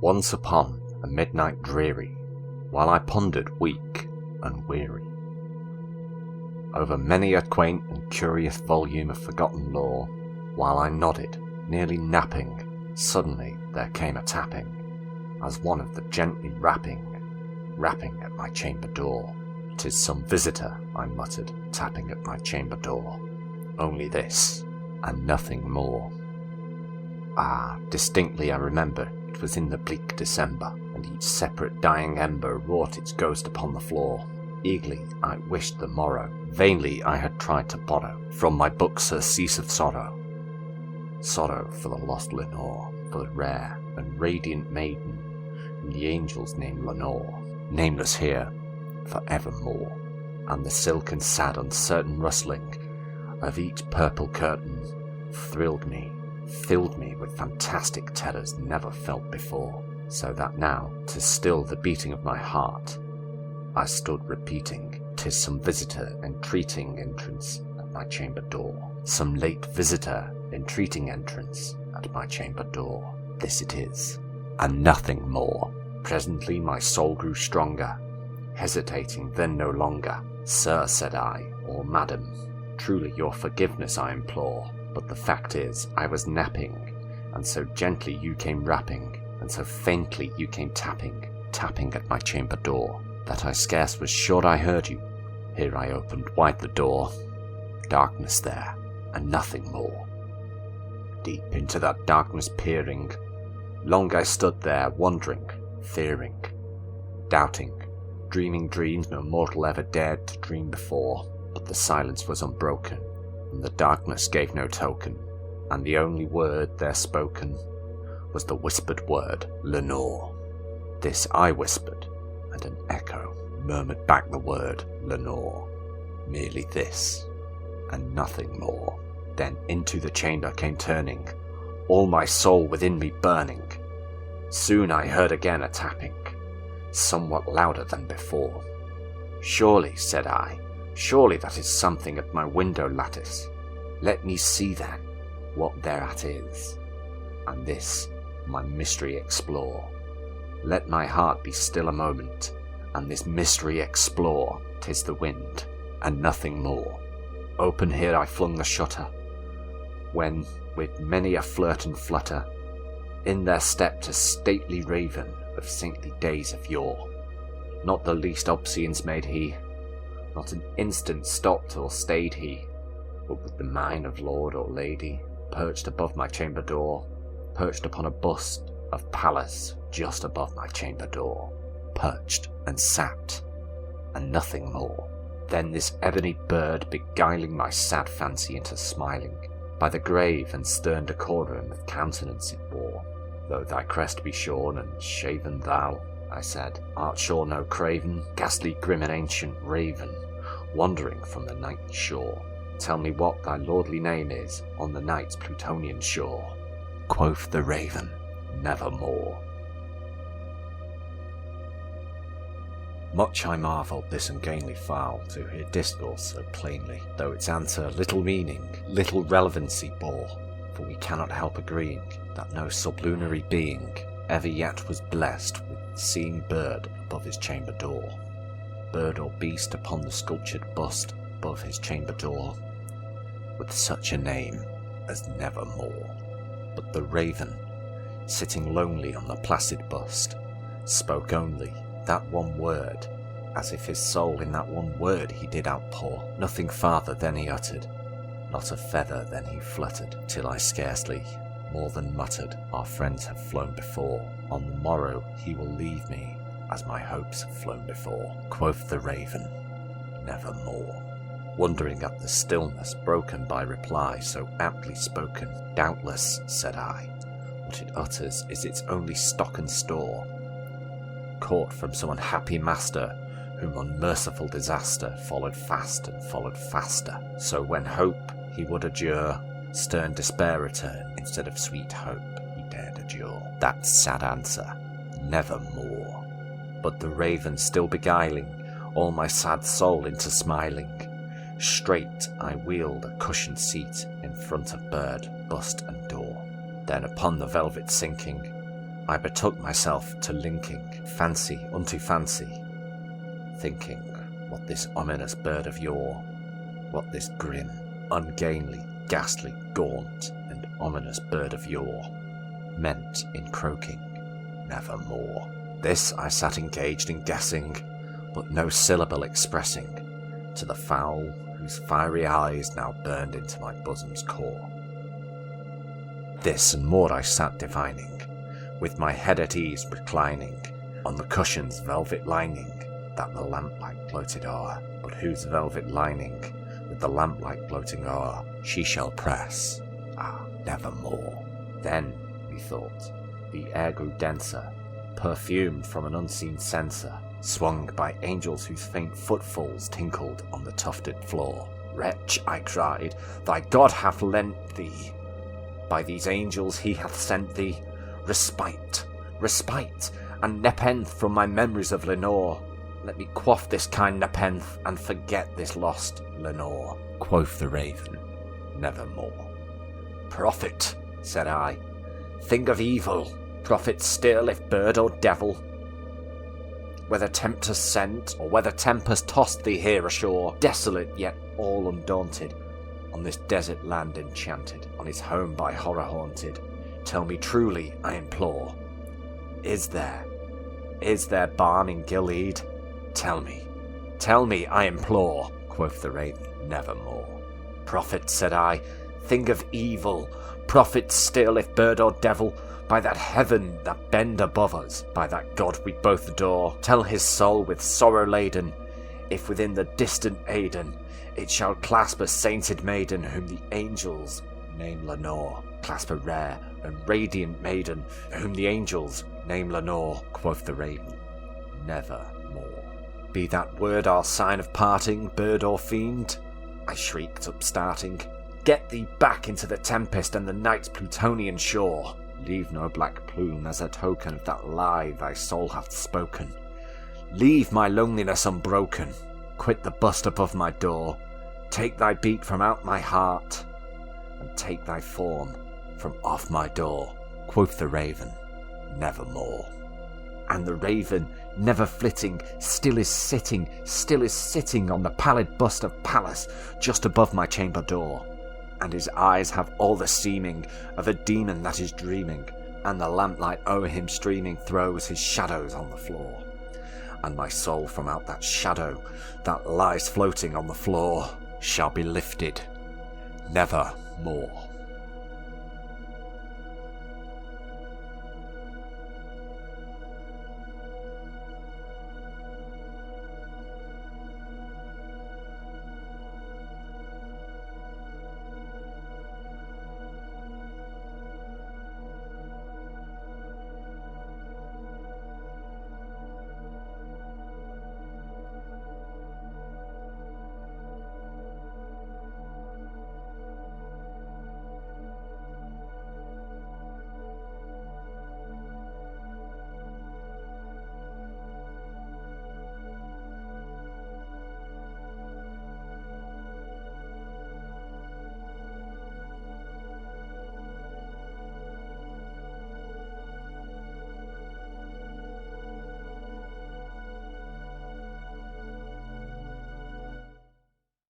Once upon a midnight dreary, while I pondered weak and weary over many a quaint and curious volume of forgotten lore, while I nodded, nearly napping, suddenly there came a tapping, as one of the gently rapping at my chamber door. "'Tis some visitor," I muttered, tapping at my chamber door. Only this, and nothing more. Distinctly I remember, it was in the bleak December, and each separate dying ember wrought its ghost upon the floor. Eagerly I wished the morrow, vainly I had tried to borrow from my book surcease of sorrow. Sorrow for the lost Lenore, for the rare and radiant maiden, and the angel's name Lenore, nameless here for evermore. And the silken sad uncertain rustling of each purple curtain thrilled me, filled me with fantastic terrors never felt before, so that now, to still the beating of my heart, I stood repeating, "'Tis some visitor entreating entrance at my chamber door. Some late visitor entreating entrance at my chamber door. This it is, and nothing more." Presently my soul grew stronger, hesitating then no longer. "Sir," said I, or "Madam, truly your forgiveness I implore, but the fact is, I was napping, and so gently you came rapping, and so faintly you came tapping at my chamber door, that I scarce was sure I heard you." Here I opened wide the door. Darkness there, and nothing more. Deep into that darkness peering, long I stood there, wondering, fearing, doubting, dreaming dreams no mortal ever dared to dream before. But the silence was unbroken, and the darkness gave no token, and the only word there spoken was the whispered word, "Lenore." This I whispered, and an echo murmured back the word, "Lenore." Merely this, and nothing more. Then into the chamber came turning, all my soul within me burning. Soon I heard again a tapping, somewhat louder than before. "Surely," said I, "surely that is something at my window lattice. Let me see then what thereat is, and this my mystery explore. Let my heart be still a moment, and this mystery explore. 'Tis the wind, and nothing more." Open here I flung the shutter, when, with many a flirt and flutter, in there stepped a stately raven of saintly days of yore. Not the least obeisance made he, not an instant stopped or stayed he, but with the mien of lord or lady, perched above my chamber door, perched upon a bust of Pallas just above my chamber door, perched and sat, and nothing more. Then this ebony bird beguiling my sad fancy into smiling, by the grave and stern decorum of countenance it wore. "Though thy crest be shorn and shaven thou," I said, "art sure no craven, ghastly grim and ancient raven, wandering from the nightly shore. Tell me what thy lordly name is on the night's Plutonian shore." Quoth the raven, "Nevermore." Much I marvelled this ungainly fowl to hear discourse so plainly, though its answer little meaning, little relevancy bore, for we cannot help agreeing that no sublunary being ever yet was blessed with seeing bird above his chamber door, bird or beast upon the sculptured bust above his chamber door, with such a name as Nevermore. But the raven, sitting lonely on the placid bust, spoke only that one word, as if his soul in that one word he did outpour. Nothing farther than he uttered, not a feather than he fluttered, till I scarcely more than muttered, "Our friends have flown before, on the morrow he will leave me, as my hopes have flown before." Quoth the raven, "Nevermore." Wondering at the stillness broken by reply so aptly spoken, "Doubtless," said I, "what it utters is its only stock and store, caught from some unhappy master, whom unmerciful disaster followed fast and followed faster. So when hope he would adjure, stern despair return, instead of sweet hope he dared adjure." That sad answer, "Nevermore." But the raven still beguiling all my sad soul into smiling, straight I wheeled a cushioned seat in front of bird, bust and door. Then upon the velvet sinking, I betook myself to linking fancy unto fancy, thinking what this ominous bird of yore, what this grim, ungainly, ghastly, gaunt, and ominous bird of yore meant in croaking nevermore. This I sat engaged in guessing, but no syllable expressing to the fowl whose fiery eyes now burned into my bosom's core. This and more I sat divining, with my head at ease reclining on the cushion's velvet lining that the lamplight floated o'er, but whose velvet lining with the lamplight floating o'er she shall press, nevermore. Then, methought, the air grew denser, perfumed from an unseen censer, swung by angels whose faint footfalls tinkled on the tufted floor. Wretch, I cried, thy God hath lent thee, by these angels he hath sent thee, respite, and nepenthe from my memories of Lenore. Let me quaff this kind nepenthe, and forget this lost Lenore. Quoth the raven, nevermore. Prophet, said I, think of evil, prophet still if bird or devil, whether tempest sent, or whether tempest tossed thee here ashore, desolate yet all undaunted, on this desert land enchanted, on his home by horror haunted. Tell me truly, I implore, is there balm in Gilead? Tell me, I implore, quoth the raven, nevermore. Prophet, said I, think of evil, prophet still if bird or devil, by that heaven that bend above us, by that God we both adore, tell his soul with sorrow laden, if within the distant Aidenn it shall clasp a sainted maiden whom the angels name Lenore, clasp a rare and radiant maiden whom the angels name Lenore, quoth the raven, nevermore. Be that word our sign of parting, bird or fiend? I shrieked, upstarting. Get thee back into the tempest and the night's Plutonian shore. Leave no black plume as a token of that lie thy soul hath spoken. Leave my loneliness unbroken. Quit the bust above my door. Take thy beat from out my heart, and take thy form from off my door, quoth the raven, nevermore. And the raven, never flitting, still is sitting on the pallid bust of Pallas just above my chamber door. And his eyes have all the seeming of a demon that is dreaming, and the lamplight o'er him streaming throws his shadows on the floor. And my soul from out that shadow that lies floating on the floor shall be lifted nevermore.